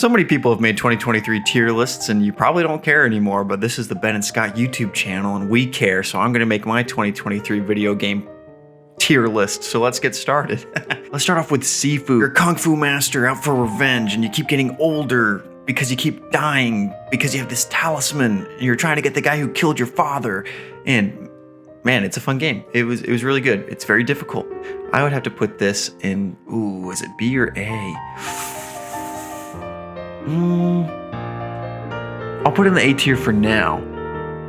So many people have made 2023 tier lists and you probably don't care anymore, but this is the Ben and Scott YouTube channel and we care, so I'm going to make my 2023 video game tier list. So let's get started. Let's start off with Sifu. You're a kung fu master out for revenge and you keep getting older because you keep dying because you have this talisman and you're trying to get the guy who killed your father. And man, it's a fun game. It was really good. It's very difficult. I would have to put this in, is it B or A? I'll put it in the A tier for now.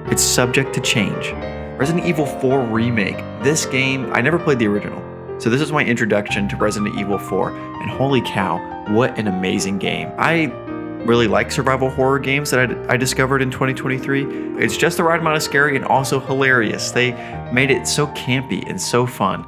It's subject to change. Resident Evil 4 Remake. This game, I never played the original. So this is my introduction to Resident Evil 4. And holy cow, what an amazing game. I really like survival horror games that I discovered in 2023. It's just the right amount of scary and also hilarious. They made it so campy and so fun.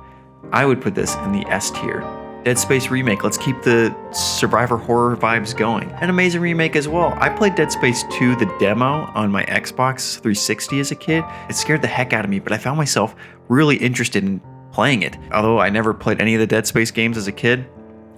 I would put this in the S tier. Dead Space Remake, let's keep the survivor horror vibes going. An amazing remake as well. I played Dead Space 2, the demo, on my Xbox 360 as a kid. It scared the heck out of me, but I found myself really interested in playing it. Although I never played any of the Dead Space games as a kid,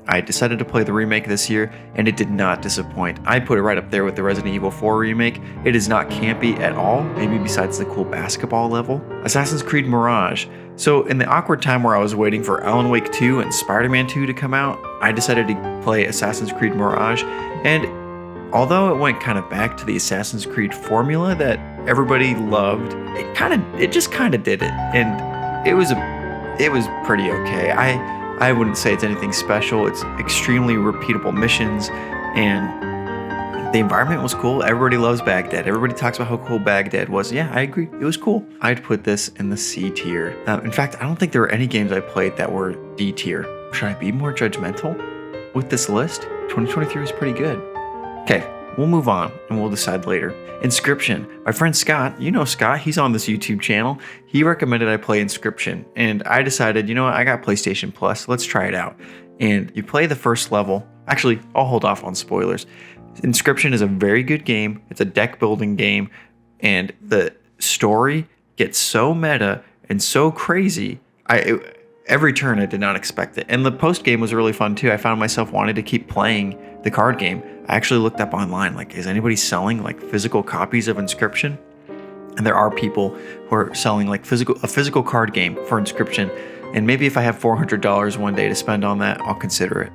I decided to play the remake this year, and it did not disappoint. I put it right up there with the Resident Evil 4 remake. It is not campy at all, maybe besides the cool basketball level. Assassin's Creed Mirage. So in the awkward time where I was waiting for Alan Wake 2 and Spider-Man 2 to come out, I decided to play Assassin's Creed Mirage, and although it went kind of back to the Assassin's Creed formula that everybody loved, it just kind of did it, and it was pretty okay. I wouldn't say it's anything special. It's extremely repeatable missions, and the environment was cool. Everybody loves Baghdad. Everybody talks about how cool Baghdad was. Yeah, I agree. It was cool. I'd put this in the C tier. In fact, I don't think there were any games I played that were D tier. Should I be more judgmental with this list? 2023 was pretty good. Okay, we'll move on and we'll decide later. Inscription. My friend Scott, you know Scott, he's on this YouTube channel. He recommended I play Inscription, and I decided, you know what, I got PlayStation Plus, let's try it out. And you play the first level. Actually, I'll hold off on spoilers. Inscription is a very good game. It's a deck building game, and the story gets so meta and so crazy. Every turn I did not expect it. And the post game was really fun too. I found myself wanting to keep playing the card game. I actually looked up online, like, is anybody selling like physical copies of Inscription? And there are people who are selling like a physical card game for Inscription. And maybe if I have $400 one day to spend on that, I'll consider it.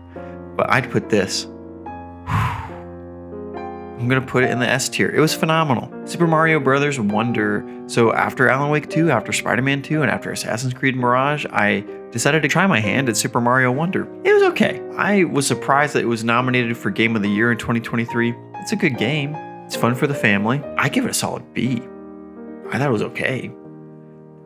But I'd put this. I'm gonna put it in the S tier. It was phenomenal. Super Mario Bros. Wonder. So after Alan Wake 2, after Spider-Man 2, and after Assassin's Creed Mirage, I decided to try my hand at Super Mario Wonder. It was okay. I was surprised that it was nominated for Game of the Year in 2023. It's a good game. It's fun for the family. I give it a solid B. I thought it was okay.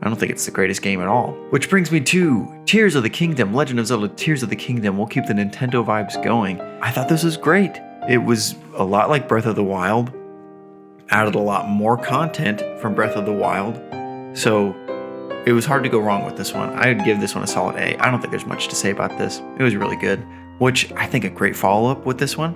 I don't think it's the greatest game at all. Which brings me to Tears of the Kingdom, Legend of Zelda Tears of the Kingdom. We'll keep the Nintendo vibes going. I thought this was great. It was a lot like Breath of the Wild, added a lot more content from Breath of the Wild, so it was hard to go wrong with this one. I would give this one a solid A. I don't think there's much to say about this. It was really good, which I think a great follow-up with this one.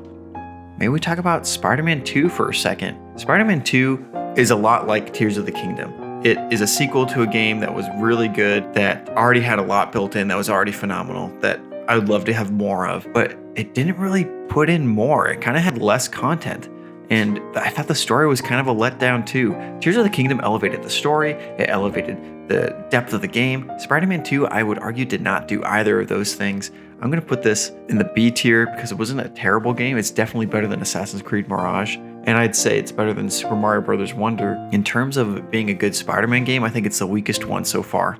Maybe we talk about Spider-Man 2 for a second. Spider-Man 2 is a lot like Tears of the Kingdom. It is a sequel to a game that was really good, that already had a lot built in, that was already phenomenal, that I would love to have more of, but it didn't really put in more. It kind of had less content. And I thought the story was kind of a letdown too. Tears of the Kingdom elevated the story, it elevated the depth of the game. Spider-Man 2, I would argue, did not do either of those things. I'm gonna put this in the B tier because it wasn't a terrible game. It's definitely better than Assassin's Creed Mirage. And I'd say it's better than Super Mario Bros. Wonder. In terms of being a good Spider-Man game, I think it's the weakest one so far.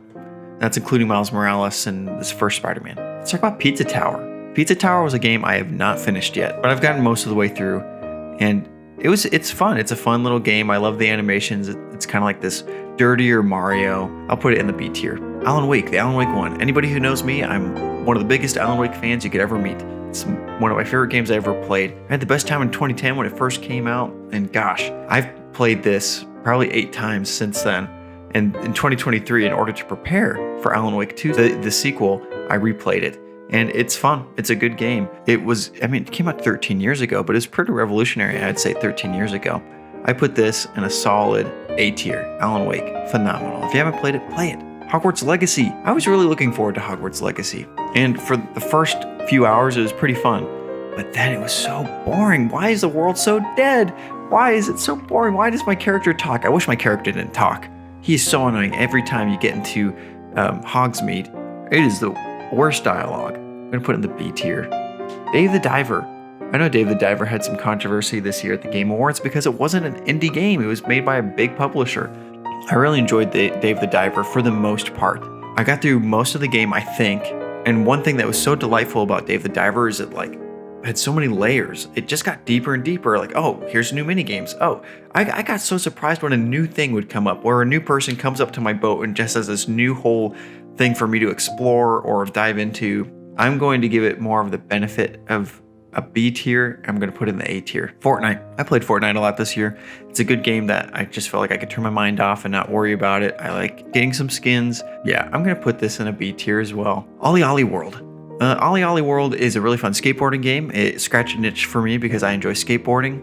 That's including Miles Morales and this first Spider-Man. Let's talk about Pizza Tower. Pizza Tower was a game I have not finished yet, but I've gotten most of the way through, and it's fun. It's a fun little game. I love the animations. It's kind of like this dirtier Mario. I'll put it in the B tier. Alan Wake, the Alan Wake one. Anybody who knows me, I'm one of the biggest Alan Wake fans you could ever meet. It's one of my favorite games I ever played. I had the best time in 2010 when it first came out, and gosh, I've played this probably 8 times since then. And in 2023, in order to prepare for Alan Wake 2, the sequel, I replayed it. And it's fun. It's a good game. It came out 13 years ago, but it's pretty revolutionary, I'd say 13 years ago. I put this in a solid A tier. Alan Wake, phenomenal. If you haven't played it, play it. Hogwarts Legacy. I was really looking forward to Hogwarts Legacy. And for the first few hours, it was pretty fun. but then it was so boring. Why is the world so dead? Why is it so boring? Why does my character talk? I wish my character didn't talk. He is so annoying every time you get into Hogsmeade. It is the worst dialogue. I'm going to put it in the B tier. Dave the Diver. I know Dave the Diver had some controversy this year at the Game Awards because it wasn't an indie game. It was made by a big publisher. I really enjoyed Dave the Diver for the most part. I got through most of the game, I think, and one thing that was so delightful about Dave the Diver is it had so many layers. It just got deeper and deeper. Like, oh, here's new mini games. Oh, I got so surprised when a new thing would come up, where a new person comes up to my boat and just has this new whole thing for me to explore or dive into. I'm going to give it more of the benefit of a B tier. I'm going to put it in the A tier. Fortnite. I played Fortnite a lot this year. It's a good game that I just felt like I could turn my mind off and not worry about it. I like getting some skins. Yeah, I'm going to put this in a B tier as well. OlliOlli World. OlliOlli World is a really fun skateboarding game. It scratched a niche for me because I enjoy skateboarding.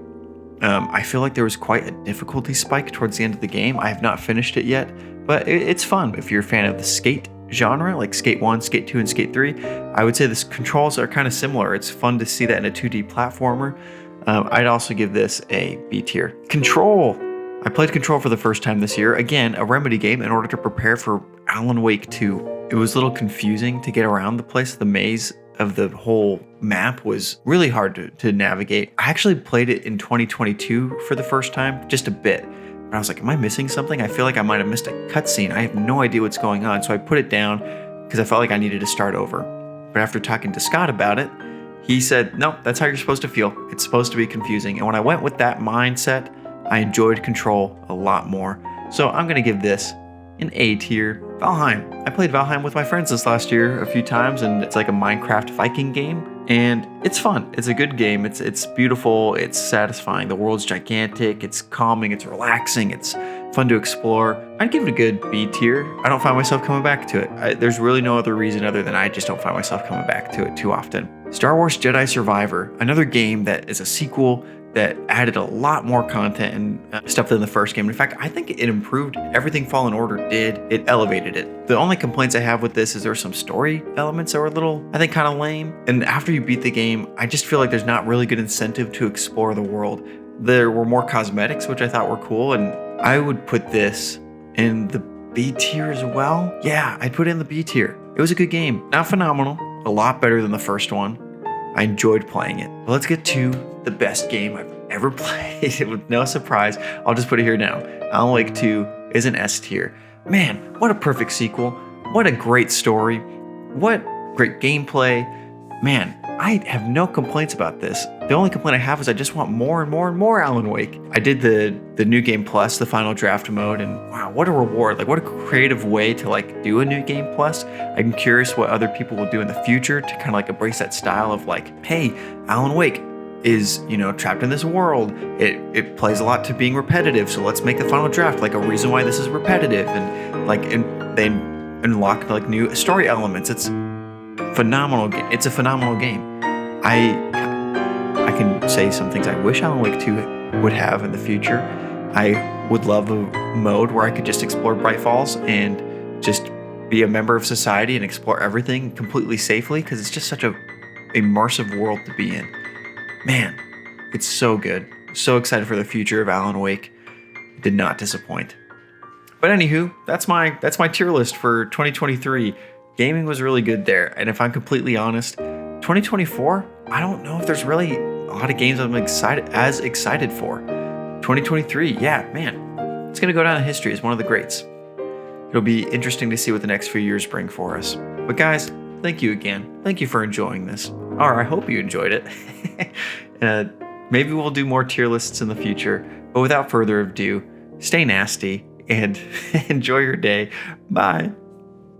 I feel like there was quite a difficulty spike towards the end of the game. I have not finished it yet, but it's fun if you're a fan of the skate genre, like Skate 1, Skate 2, and Skate 3. I would say the controls are kind of similar. It's fun to see that in a 2D platformer. I'd also give this a B tier. Control. I played Control for the first time this year. Again, a Remedy game in order to prepare for Alan Wake 2. It was a little confusing to get around the place. The maze of the whole map was really hard to navigate. I actually played it in 2022 for the first time, just a bit. But I was like, am I missing something? I feel like I might have missed a cutscene. I have no idea what's going on. So I put it down because I felt like I needed to start over. But after talking to Scott about it, he said, no, that's how you're supposed to feel. It's supposed to be confusing. And when I went with that mindset, I enjoyed Control a lot more. So I'm going to give this an A tier. Valheim. I played Valheim with my friends this last year a few times, and it's like a Minecraft Viking game. And it's fun. It's a good game. It's beautiful. It's satisfying. The world's gigantic. It's calming. It's relaxing. It's fun to explore. I'd give it a good B tier. I don't find myself coming back to it. There's really no other reason other than I just don't find myself coming back to it too often. Star Wars Jedi Survivor. Another game that is a sequel that added a lot more content and stuff than the first game. In fact, I think it improved everything Fallen Order did. It elevated it. The only complaints I have with this is there were some story elements that were a little, I think, kind of lame. And after you beat the game, I just feel like there's not really good incentive to explore the world. There were more cosmetics, which I thought were cool, and I would put this in the B tier as well. Yeah, I'd put it in the B tier. It was a good game. Not phenomenal. A lot better than the first one. I enjoyed playing it. But let's get to the best game I've ever played. With no surprise, I'll just put it here now. Alan Wake 2 is an S tier. Man, what a perfect sequel. What a great story. What great gameplay. Man, I have no complaints about this. The only complaint I have is I just want more and more and more Alan Wake. I did the New Game Plus, the final draft mode, and wow, what a reward. Like, what a creative way to do a New Game Plus. I'm curious what other people will do in the future to kind of embrace that style of hey, Alan Wake is, trapped in this world. It plays a lot to being repetitive, so let's make the final draft a reason why this is repetitive, and they unlock new story elements. It's phenomenal. It's a phenomenal game. I can say some things I wish Alan Wake 2 would have in the future. I would love a mode where I could just explore Bright Falls and just be a member of society and explore everything completely safely, because it's just such a immersive world to be in. Man, it's so good. So excited for the future of Alan Wake. Did not disappoint. But anywho, that's my tier list for 2023. Gaming was really good there. And if I'm completely honest, 2024, I don't know if there's really a lot of games I'm as excited for. 2023, yeah, man, it's going to go down in history as one of the greats. It'll be interesting to see what the next few years bring for us. But guys, thank you again. Thank you for enjoying this. Or I hope you enjoyed it. Maybe we'll do more tier lists in the future. But without further ado, stay nasty and enjoy your day. Bye.